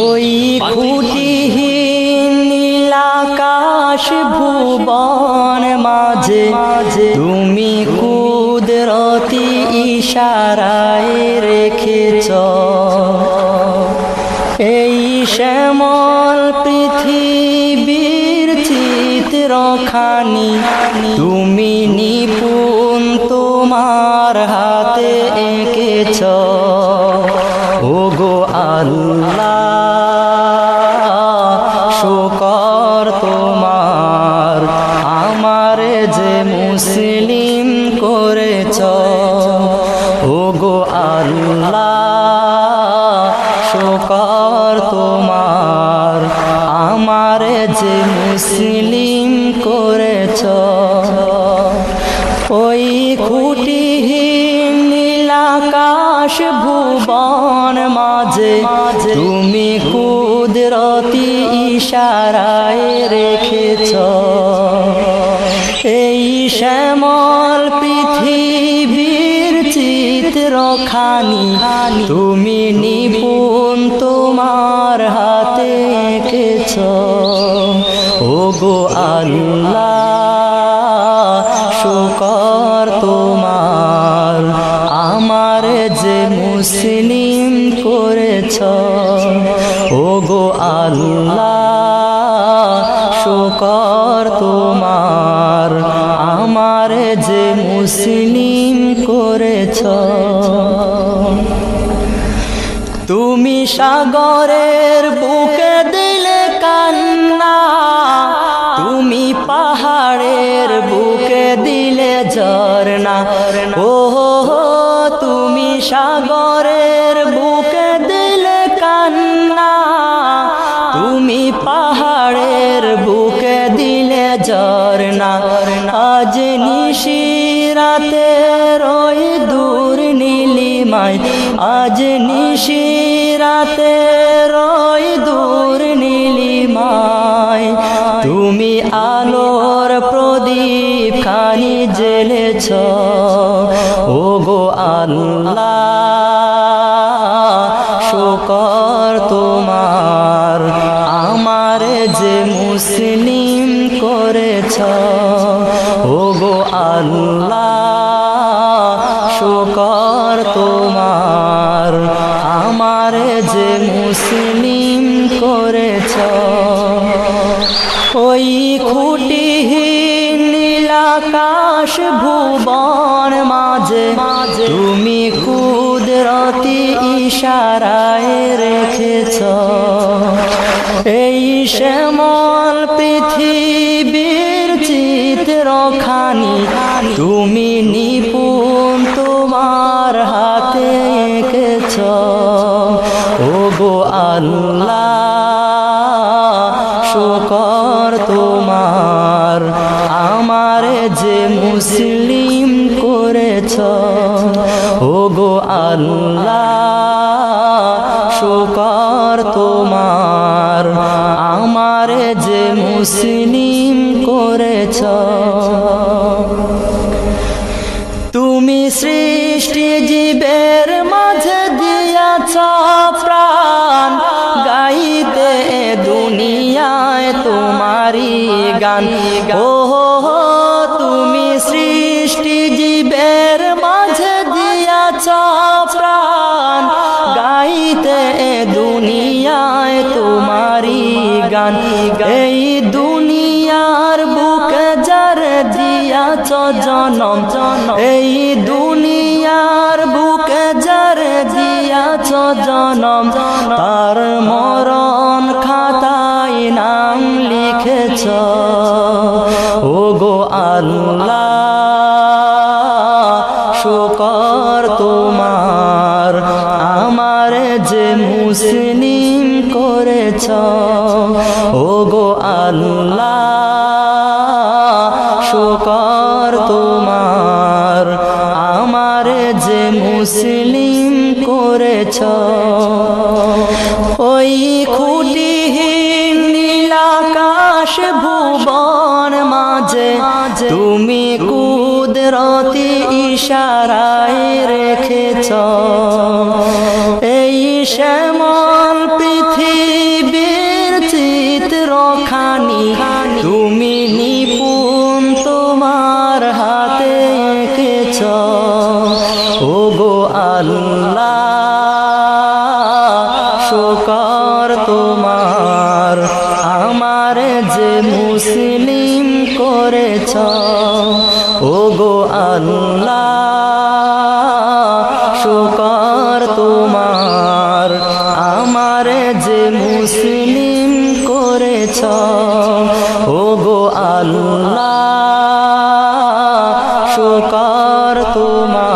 ওই খুঁটিহীন নীলাকাশ ভুবন মাঝে তুমি কুদরতি ইশারায় রেখেছ এই শ্যামল পৃথিবীর চিত্রখানি তুমি নিপুণ তোমার হাতে এঁকেছ ওগো আল্লাহ শুকর তোমার আমার যে মুসলিম করেছ ওগো আল্লাহ শুকর তোমার আমার যে মুসলিম করেছ ওই খুঁটিহীন নীলাকাশ ভুবন মাঝে তুমি কুদরতি ইশারায় রেখেছ এই শ্যামল পৃথিবীর চিত্রখানি তুমি নিপুণ তোমার হাতে এঁকেছ ওগো আল্লাহ শুকর তোমার আমার যে মুসলিম করেছ ওগো আল্লাহ শুকর তোমার আমার যে মুসলিম করেছ তুমি সাগরের বুকে দিলে কান্না তুমি পাহাড়ের বুকে দিলে ঝরনা ও তুমি সাগরের বুকে দিলে কান্না তুমি পাহাড়ের বুকে দিলে ঝরনা আজ নিশিরাতে ওই দূর নীলিমায় আজ নিশিরাতে ওই দূর নীলিমায় তুমি আলোর প্রদীপ খানি জ্বেলেছ ওগো আল্লাহ শুকর তোমার আমার যে মুসলিম করেছ ওগো আল্লাহ শুকর তোমার আমার যে মুসলিম করেছ ওই খুঁটিহীন নীলাকাশ ভুবন মাঝে তুমি কুদরতি ইশারায় রেখেছ এই শ্যামল পৃথিবীর চিত্রখানি তুমি নিপুণ তোমার হাতে এঁকেছ ওগো আল্লাহ শুকর তোমার আমার যে মুসলিম করেছ ওগো আল্লাহ শুকর তোমার আমার যে মুসলিম করেছ তুমি সৃষ্টি জীবের মাঝে দিয়াছ প্রাণ গাইতে দুনিয়ায় তোমারি গান ও তুমি সৃষ্টি জীবের মাঝে দিয়াছ প্রাণ গাইতে দুনিয়ায় তোমারি গান এই দুনিয়ার বুকে যার দিয়াছ জনম এই দুনিয়ার বুকে যার দিয়াছ জনম তার মরণ খাতায় নাম লিখেছ ওগো আল্লাহ শুকর তোমার আমার যে মুসলিম করেছ ওগো আল্লাহ শুকর তোমার আমার যে মুসলিম করেছ ওই খুঁটিহীন নীলাকাশ ভুবন মাঝে তুমি কুদরতি ইশারায় রেখেছ এই শ্যামল পৃথিবী তোমার